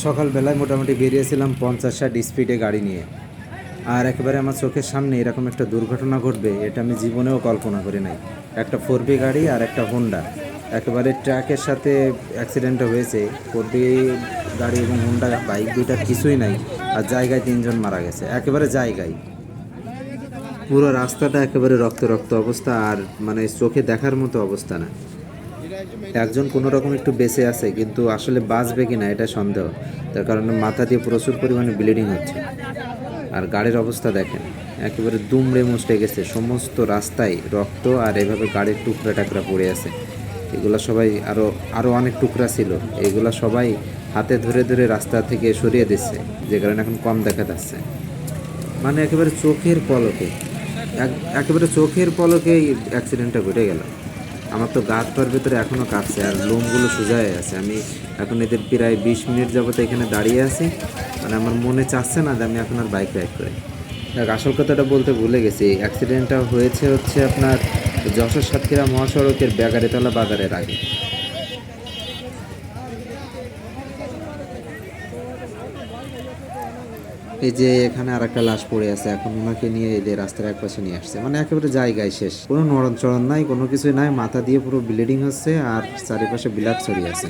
সকালবেলায় মোটামুটি বেরিয়েছিলাম 50-60 স্পিডে গাড়ি নিয়ে। আর একেবারে আমার চোখের সামনে এরকম একটা দুর্ঘটনা ঘটবে এটা আমি জীবনেও কল্পনা করি নাই। একটা 4B গাড়ি আর একটা হোন্ডা একেবারে ট্রাকের সাথে অ্যাক্সিডেন্টটা হয়েছে। 4B গাড়ি এবং হোন্ডা বাইক দুইটার কিছুই নাই, আর জায়গায় 3 জন মারা গেছে, একেবারে জায়গায়। পুরো রাস্তাটা একেবারে রক্ত রক্ত অবস্থা, আর মানে চোখে দেখার মতো অবস্থা না। একজন কোনো রকম একটু বেঁচে আছে, কিন্তু আসলে বাঁচবে কি না এটা সন্দেহ। তার কারণে মাথা দিয়ে প্রচুর পরিমাণে ব্লিডিং হচ্ছে। আর গাড়ির অবস্থা দেখেন, একেবারে দুমড়ে মুচড়ে গেছে, সমস্ত রাস্তায় রক্ত, আর এভাবে গাড়ির টুকরা টাকরা পড়ে আছে। এগুলো সবাই আরও আরও অনেক টুকরা ছিল, এগুলা সবাই হাতে ধরে ধরে রাস্তা থেকে সরিয়ে দিচ্ছে, যে কারণে এখন কম দেখা যাচ্ছে। মানে একেবারে চোখের পলকে, একেবারে চোখের পলকেই অ্যাক্সিডেন্টটা ঘটে গেল। আমার তো গা হাত পার ভেতরে এখনও কাঁপছে, আর লোমগুলো সোজা হয়ে আছে। আমি এখন এদের প্রায় 20 মিনিট যাবত এখানে দাঁড়িয়ে আছি। মানে আমার মনে চাচ্ছে না যে আমি এখন আর বাইক রাইড করি। দেখ, আসল কথাটা বলতে ভুলে গেছি, অ্যাক্সিডেন্টটা হয়েছে হচ্ছে আপনার যশোর সাতক্ষীরা মহাসড়কের বেগারিতলা বাজারের আগে। এই যে এখানে আর একটা লাশ পড়ে আছে, এখন ওনাকে নিয়ে এদের রাস্তার এক পাশে নিয়ে আসছে। মানে একেবারে জায়গায় শেষ, কোনো নড়ন চড়ন নাই, কোনো কিছুই নাই, মাথা দিয়ে পুরো ব্লিডিং হচ্ছে আর চারিপাশে ব্লাড ছড়িয়ে আছে।